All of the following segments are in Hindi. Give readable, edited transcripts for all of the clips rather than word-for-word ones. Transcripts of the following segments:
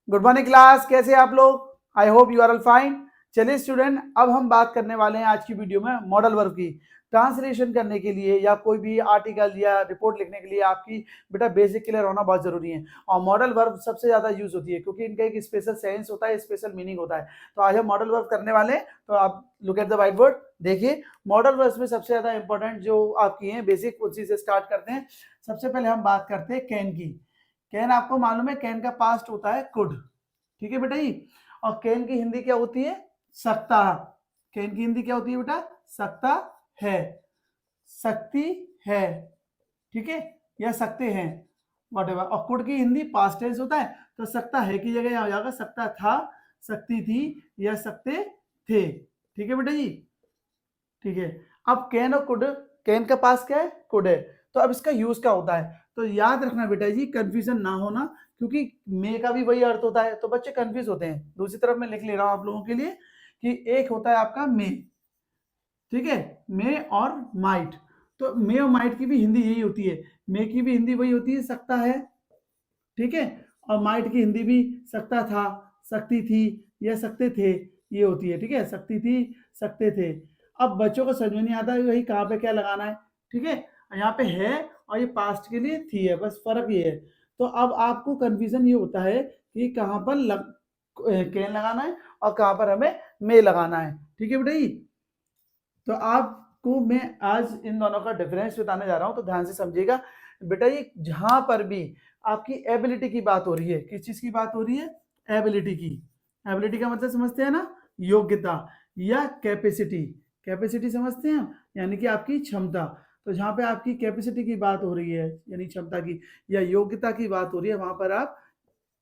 गुड मॉर्निंग क्लास, कैसे आप लोग? I hope you are all fine. चलिए स्टूडेंट, अब हम बात करने वाले हैं आज की वीडियो में मॉडल वर्ब की। ट्रांसलेशन करने के लिए या कोई भी आर्टिकल या रिपोर्ट लिखने के लिए आपकी बेटा बेसिक क्लियर होना बहुत जरूरी है। और मॉडल वर्ब सबसे ज्यादा यूज होती है क्योंकि इनका एक स्पेशल सेंस होता है, स्पेशल मीनिंग होता है। तो आज हम मॉडल वर्ब करने वाले हैं। तो आप look at the white board, देखिए मॉडल वर्ब्स में सबसे ज्यादा इंपॉर्टेंट जो आपकी है बेसिक, उसी से स्टार्ट करते हैं। सबसे पहले हम बात करते हैं कैन की। कैन आपको मालूम है, कैन का पास्ट होता है कुड। ठीक है बेटा जी। और कैन की हिंदी क्या होती है? सकता। कैन की हिंदी क्या होती है बेटा? सकता है, सकती है, ठीक है, या सकते हैं, वॉटेवर। और कुड की हिंदी पास्ट टेंस होता है, तो सकता है की जगह हो जाएगा सकता था, सकती थी, या सकते थे। ठीक है बेटा जी, ठीक है। अब कैन और कुड, कैन का पास क्या है? कुड है। तो अब इसका यूज क्या होता है? तो याद रखना बेटा जी, कंफ्यूजन ना होना, क्योंकि मे का भी वही अर्थ होता है, तो बच्चे कंफ्यूज होते हैं। दूसरी तरफ मैं लिख ले रहा हूं आप लोगों के लिए कि एक होता है आपका मे, ठीक है, मे और माइट। तो मे और माइट की भी हिंदी यही होती है। मे की भी हिंदी वही होती है, सकता है, ठीक है, और माइट की हिंदी भी सकता था, सकती थी, या सकते थे, ये होती है। ठीक है, सकती थी, सकते थे। अब बच्चों को समझ में नहीं आता है वही कहाँ पे क्या लगाना है। ठीक है, यहाँ पे है और ये पास्ट के लिए थी है, बस फर्क ये है। तो अब आपको कंफ्यूजन ये होता है कि कहाँ पर कैन लगाना है और कहाँ पर हमें मे लगाना है। ठीक है बेटा जी। तो आपको मैं आज इन दोनों का डिफरेंस बताने जा रहा हूं, तो ध्यान से समझिएगा बेटा। ये जहां पर भी आपकी एबिलिटी की बात हो रही है, किस चीज की बात हो रही है? एबिलिटी की। एबिलिटी का मतलब समझते हैं ना? योग्यता या कैपेसिटी। कैपेसिटी समझते हैं, यानी कि आपकी क्षमता। तो जहां पे आपकी कैपेसिटी की बात हो रही है, यानी क्षमता की या योग्यता की बात हो रही है, वहां पर आप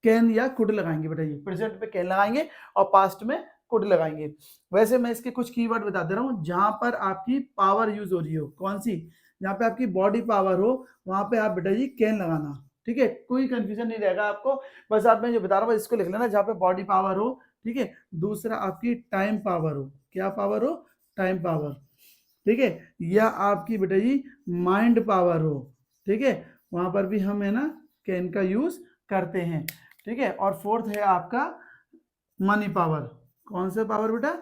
कैन या कुड लगाएंगे बेटा जी। प्रेजेंट में कैन लगाएंगे और पास्ट में कुड लगाएंगे। वैसे मैं इसके कुछ कीवर्ड बता दे रहा हूँ। जहां पर आपकी पावर यूज हो रही हो, कौन सी? जहां पे आपकी बॉडी पावर हो, वहां पे आप बेटा जी कैन लगाना। ठीक है, कोई कंफ्यूजन नहीं रहेगा आपको। बस आप मैं जो बता रहा हूँ इसको लिख लेना, जहां पे बॉडी पावर हो। ठीक है, दूसरा आपकी टाइम पावर हो। क्या पावर हो? Time power. ठीक है, या आपकी बेटा जी माइंड पावर हो। ठीक है, वहां पर भी हम है ना कैन का यूज करते हैं। ठीक है, और फोर्थ है आपका मनी पावर। कौन सा पावर बेटा?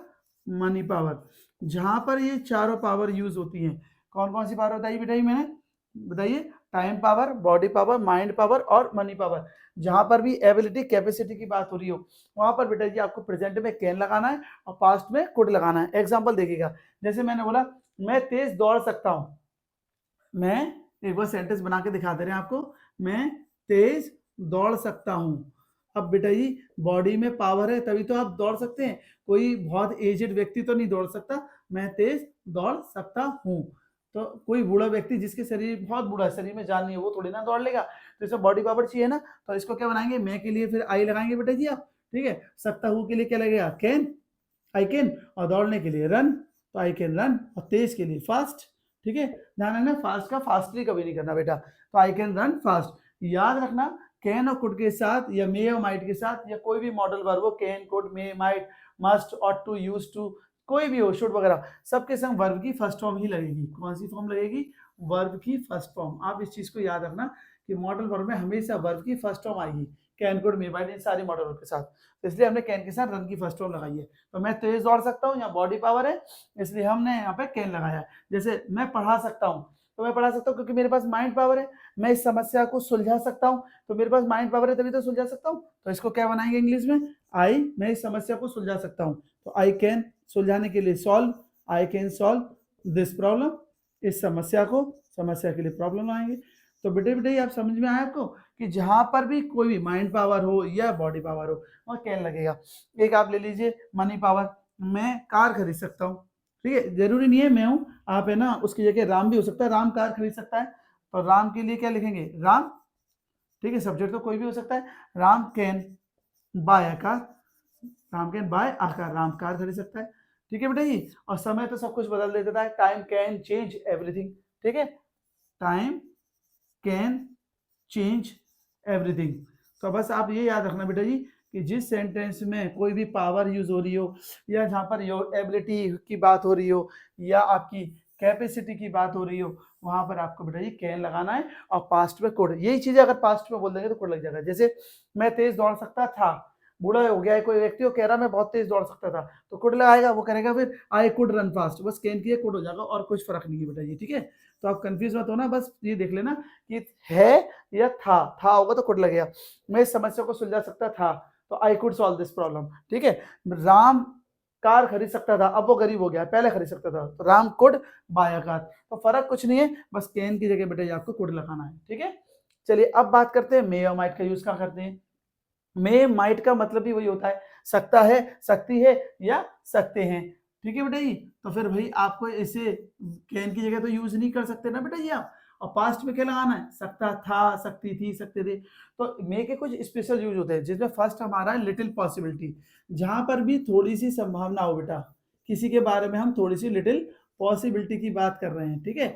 Money power. जहां पर ये चारों पावर यूज होती हैं, कौन कौन सी पावर बताइए बेटा? मैंने बताइए, time power, body power, mind power और मनी पावर। जहां पर भी एबिलिटी कैपेसिटी की बात हो रही हो, वहां पर बेटा जी आपको प्रेजेंट में कैन लगाना है और पास्ट में कुड लगाना है। एग्जाम्पल देखिएगा, जैसे मैंने बोला मैं तेज दौड़ सकता हूं। मैं एक बार सेंटेंस बना के दिखा दे रहे हैं आपको। मैं तेज दौड़ सकता हूं। अब बेटा जी बॉडी में पावर है तभी तो आप दौड़ सकते हैं। कोई बहुत एजेड व्यक्ति तो नहीं दौड़ सकता। मैं तेज दौड़ सकता हूं। तो कोई बूढ़ा व्यक्ति जिसके शरीर बहुत बूढ़ा है, शरीर में जान नहीं है, वो थोड़ी ना दौड़ लेगा। तो इसमें बॉडी पावर चाहिए ना, तो इसको क्या बनाएंगे? मैं के लिए फिर आई लगाएंगे बेटा जी आप। ठीक है, सकता हूं के लिए क्या लगेगा? Can, I can. और दौड़ने के लिए रन, तो आई कैन रन। और तेज के लिए फास्ट। ठीक है, ध्यान रखना फास्ट का फास्टली कभी नहीं करना बेटा। तो आई कैन रन फास्ट। याद रखना कैन और कुड के साथ या मे और माइट के साथ या कोई भी मॉडल वर्ब हो, can, could, may, might, must, ought to, use to, कोई भी हो, शुड वगैरह, सबके संग वर्ब की फर्स्ट फॉर्म ही लगेगी। कौन सी फॉर्म लगेगी? वर्ब की फर्स्ट फॉर्म। आप इस चीज को याद रखना कि मॉडल वर्ब में हमेशा वर्ब की फर्स्ट फॉर्म आएगी। कैन, कुड, मे, माइट, इन सारी मॉडल वर्ब के साथ। तो इसलिए हमने कैन के साथ रन की फर्स्ट फॉर्म लगाई है। तो मैं तेज दौड़ सकता हूँ, यहाँ बॉडी पावर है, इसलिए हमने यहाँ पे कैन लगाया है। जैसे मैं पढ़ा सकता हूँ, तो मैं पढ़ा सकता हूँ क्योंकि मेरे पास माइंड पावर है। मैं इस समस्या को सुलझा सकता हूँ, तो मेरे पास माइंड पावर है तभी तो सुलझा सकता हूँ। तो इसको क्या बनाएंगे इंग्लिश में? आई, मैं इस समस्या को सुलझा सकता हूँ। तो आई कैन, सुलझाने के लिए solve, I can solve this problem. इस समस्या को, समस्या के लिए प्रॉब्लम आएंगे। तो बेटे बेटे आप समझ में आया आपको कि जहां पर भी कोई भी माइंड पावर हो या बॉडी पावर हो, वह कैन लगेगा। एक आप ले लीजिए मनी पावर। मैं कार खरीद सकता हूँ। ठीक है, जरूरी नहीं है मैं हूं, आप है ना, उसकी जगह राम भी हो सकता है। राम कार खरीद सकता है, तो राम के लिए क्या लिखेंगे? राम। ठीक है, सब्जेक्ट तो कोई भी हो सकता है। Ram can buy a car, Ram can buy a car, Ram car खरीद सकता है। ठीक है बेटा जी। और समय तो सब कुछ बदल देता है, टाइम कैन चेंज एवरीथिंग। ठीक है, टाइम कैन चेंज एवरीथिंग। तो बस आप ये याद रखना बेटा जी कि जिस सेंटेंस में कोई भी पावर यूज हो रही हो, या जहां पर एबिलिटी की बात हो रही हो, या आपकी कैपेसिटी की बात हो रही हो, वहां पर आपको बेटा जी कैन लगाना है। और पास्ट में कोड, यही चीजें अगर पास्ट में बोल देंगे तो कोड लग जाएगा। जैसे मैं तेज दौड़ सकता था, बूढ़ा हो गया है कोई व्यक्ति, वो कह रहा मैं बहुत तेज दौड़ सकता था, तो कुड लगाएगा, वो करेगा फिर आई कुड रन फास्ट, बस कैन किया कुड हो जाएगा और कुछ फर्क नहीं है बेटा ये, ठीक है। तो आप कंफ्यूज मत होना, बस ये देख लेना कि है या था होगा तो कुड लगेगा। मैं इस समस्या को सुलझा सकता था, तो I could solve this problem, ठीक है। राम कार खरीद सकता था, अब वो गरीब हो गया, पहले खरीद सकता था, तो Ram could bye a car. तो फर्क कुछ नहीं है, बस कैन की जगह बेटा आपको कुड लगाना है, ठीक है। चलिए अब बात करते हैं मे और माइट का यूज कहाँ करते हैं। मे माइट का मतलब भी वही होता है, सकता है, सकती है या सकते हैं, ठीक है बेटा जी। तो फिर भाई आपको इसे कैन की जगह तो यूज नहीं कर सकते ना बेटा जी आप। और पास्ट में क्या लगाना है, सकता था, सकती थी, सकते थे। तो मे के कुछ स्पेशल यूज होते हैं, जिसमें फर्स्ट हमारा है लिटिल पॉसिबिलिटी, जहां पर भी थोड़ी सी संभावना हो बेटा, किसी के बारे में हम थोड़ी सी लिटिल पॉसिबिलिटी की बात कर रहे हैं, ठीक है,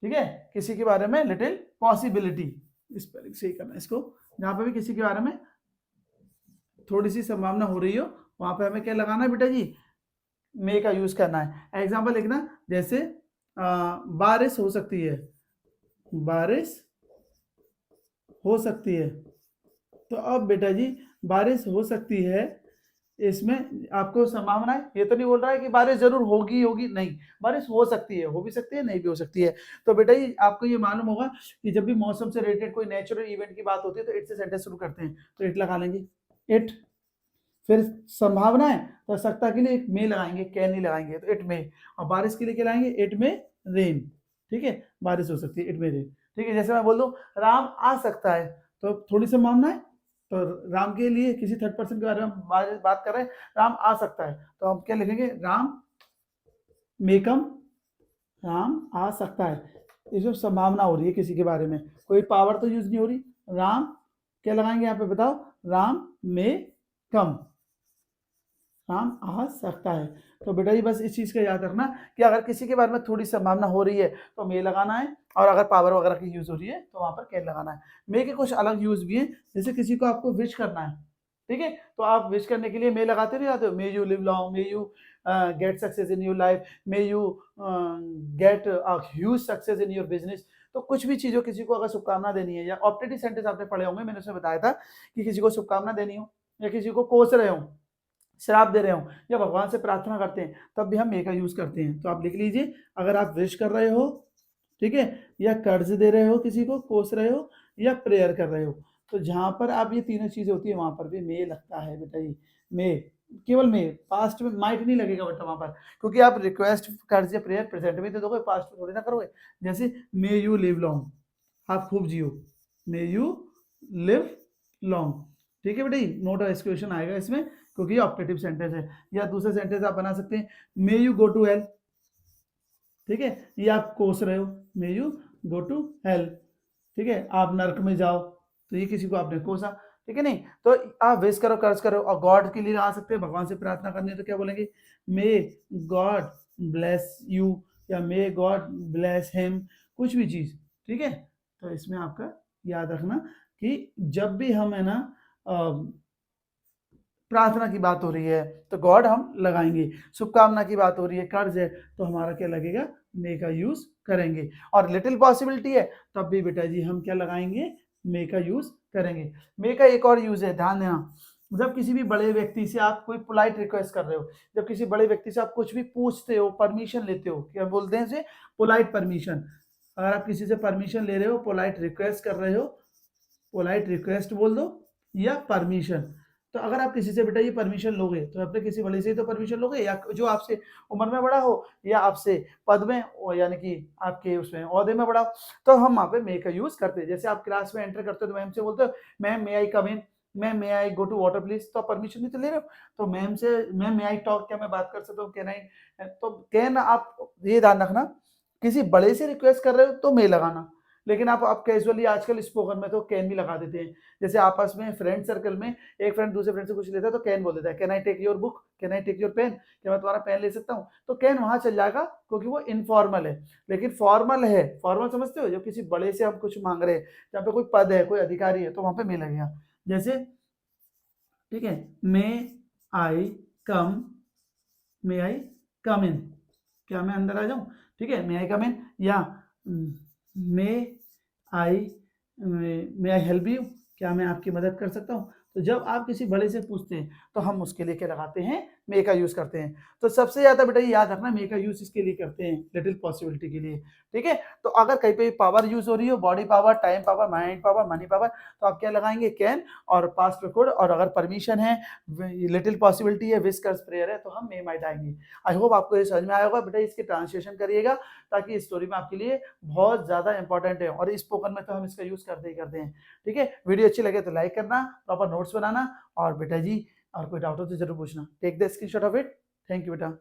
ठीक है। किसी के बारे में लिटिल पॉसिबिलिटी, स्पेलिंग सही करना है इसको, जहां पर भी किसी के बारे में थोड़ी सी संभावना हो रही हो, वहां पे हमें क्या लगाना है बेटा जी, मे का यूज करना है। एग्जाम्पल लिखना, जैसे बारिश हो सकती है, बारिश हो सकती है। तो अब बेटा जी बारिश हो सकती है, इसमें आपको संभावना है, ये तो नहीं बोल रहा है कि बारिश जरूर होगी होगी, नहीं, बारिश हो सकती है, हो भी सकती है, नहीं भी हो सकती है। तो बेटा जी आपको ये मालूम होगा कि जब भी मौसम से रिलेटेड कोई नेचुरल इवेंट की बात होती है तो इट से सेंटेंस शुरू करते हैं, तो इट लगा लेंगे, इट। फिर संभावना है तो सकता के लिए एक मे लगाएंगे, कैन नहीं लगाएंगे, तो इट मे। और बारिश के लिए क्या लगाएंगे, इट मे रेन, ठीक है, बारिश हो सकती है, इट मे रेन, ठीक है। जैसे मैं बोल दूं राम आ सकता है, तो थोड़ी संभावना है, तो राम के लिए किसी थर्ड पर्सन के बारे में बात कर रहे हैं, राम आ सकता है, तो हम क्या लिखेंगे, राम मे कम, राम आ सकता है। इसमें संभावना हो रही है किसी के बारे में, कोई पावर तो यूज नहीं हो रही। राम क्या लगाएंगे यहाँ पे बताओ, राम मे कम, राम आ सकता है। तो बेटा जी बस इस चीज का याद रखना कि अगर किसी के बारे में थोड़ी संभावना हो रही है तो मे लगाना है, और अगर पावर वगैरह की यूज हो रही है तो वहां पर कैन लगाना है। मे के कुछ अलग यूज भी हैं, जैसे किसी को आपको विश करना है, ठीक है, तो आप विश करने के लिए मे लगाते नहीं आते हो, may you live long, may you get success in your life, may you get huge success in your business. तो कुछ भी चीजों, किसी को अगर शुभकामना देनी है, या ऑप्टेटिव सेंटेंस आपने पढ़े होंगे, मैंने उसमें बताया था कि किसी को शुभकामना देनी हो, या किसी को कोस रहे हो, श्राप दे रहे हो, या भगवान से प्रार्थना करते हैं, तब भी हम मे का यूज करते हैं। तो आप लिख लीजिए, अगर आप विश कर रहे हो, ठीक है, या कर्ज दे रहे हो, किसी को कोस रहे हो, या प्रेयर कर रहे हो, तो जहां पर आप ये तीनों चीजें होती है वहां पर भी मे लगता है बेटा जी। मे, केवल मे, पास्ट में माइट नहीं लगेगा बेटा वहां पर, क्योंकि आप रिक्वेस्ट, कर्ज या प्रेयर प्रेजेंट में दे दोगे, पास्ट में थोड़ी ना करोगे। जैसे मे यू लिव लॉन्ग, आप खूब जियो, मे यू लिव लॉन्ग, ठीक है बेटा जी, नोट ऑफ एक्सक्लूशन आएगा इसमें, क्योंकि ये ऑप्टेटिव सेंटेंस है। या दूसरे सेंटेंस आप बना सकते हैं, may you go to hell, ठीक है, ये आप कोस रहे हो, may you go to hell, ठीक है, आप नर्क में जाओ, तो ये किसी को आपने कोसा, ठीक है नहीं। तो आप विश करो, कर्ज करो, और गॉड के लिए आ सकते हैं, भगवान से प्रार्थना करनी है तो क्या बोलेंगे, मे गॉड ब्लेस यू, या मे गॉड ब्लेस हिम, कुछ भी चीज, ठीक है। तो इसमें आपका याद रखना कि जब भी हम है ना प्रार्थना की बात हो रही है तो गॉड हम लगाएंगे, शुभकामना की बात हो रही है, कर्ज है, तो हमारा क्या लगेगा, मे का यूज करेंगे। और लिटिल पॉसिबिलिटी है तब भी बेटा जी हम क्या लगाएंगे, मे का यूज करेंगे। मे का एक और यूज है, ध्यान देना, जब किसी भी बड़े व्यक्ति से आप कोई पोलाइट रिक्वेस्ट कर रहे हो, जब किसी बड़े व्यक्ति से आप कुछ भी पूछते हो, परमिशन लेते हो, क्या बोलते हैं इसे, पोलाइट परमिशन। अगर आप किसी से परमिशन ले रहे हो, पोलाइट रिक्वेस्ट कर रहे हो, पोलाइट रिक्वेस्ट बोल दो या परमिशन। तो अगर आप किसी से बेटा ये परमिशन लोगे, तो अपने किसी बड़े से ही तो परमिशन लोगे, या जो आपसे उम्र में बड़ा हो, या आपसे पद में, यानी कि आपके उसमें ओहदे में बड़ा हो, तो हम वहां पे मे का यूज करते हैं। जैसे आप क्लास में एंटर करते हो तो मैम से बोलते हो, ma'am may I come in, ma'am may I go to water please, तो परमिशन नहीं तो ले रहे हो, तो मैम से, मैम मे आई टॉक, क्या मैं बात कर सकता हूँ, कैन आई, तो कैन, आप ये ध्यान रखना, किसी बड़े से रिक्वेस्ट कर रहे हो तो मे लगाना, लेकिन आप कैजुअली आजकल स्पोकन में तो कैन भी लगा देते हैं। जैसे आपस में फ्रेंड सर्कल में एक फ्रेंड दूसरे फ्रेंड से कुछ लेता है तो कैन बोल देता है, can I take your book, can I take your pen, क्या मैं तुम्हारा पेन ले सकता हूँ, तो कैन वहां चल जाएगा, क्योंकि वो इनफॉर्मल है। लेकिन फॉर्मल है, फॉर्मल समझते हो, जब किसी बड़े से हम कुछ मांग रहे हैं, जहाँ पे कोई पद है, कोई अधिकारी है, तो वहां पे मे लगेगा। जैसे, ठीक है, मे I come, may I come इन, क्या मैं अंदर आ जाऊं, ठीक है, मे आई कम इन, या मे आई, मे आई हेल्प यू, क्या मैं आपकी मदद कर सकता हूँ, तो जब आप किसी बड़े से पूछते हैं तो हम उसके लिए क्या लगाते हैं, मे का यूज करते हैं। तो सबसे ज्यादा बेटा ये याद रखना, मे का यूज इसके लिए करते हैं, लिटिल पॉसिबिलिटी के लिए, ठीक है। तो अगर कहीं पे पावर यूज हो रही हो, body power, time power, mind power, money power, तो आप क्या लगाएंगे, कैन और पास्ट रिकॉर्ड। और अगर परमिशन है, लिटिल पॉसिबिलिटी है, विस्कर्स प्रेयर है, तो हम मे माइट आएंगे। आई होप आपको ये समझ में आया होगा बेटा। इसके ट्रांसलेशन करिएगा ताकि स्टोरी में आपके लिए बहुत ज्यादा इंपॉर्टेंट है, और स्पोकन में तो हम इसका यूज करते ही करते हैं, ठीक है। वीडियो अच्छी लगे तो लाइक करना, प्रॉपर नोट्स बनाना, और बेटा जी और कोई डाउट हो तो जरूर पूछना। Take the screenshot of it. Thank you बेटा।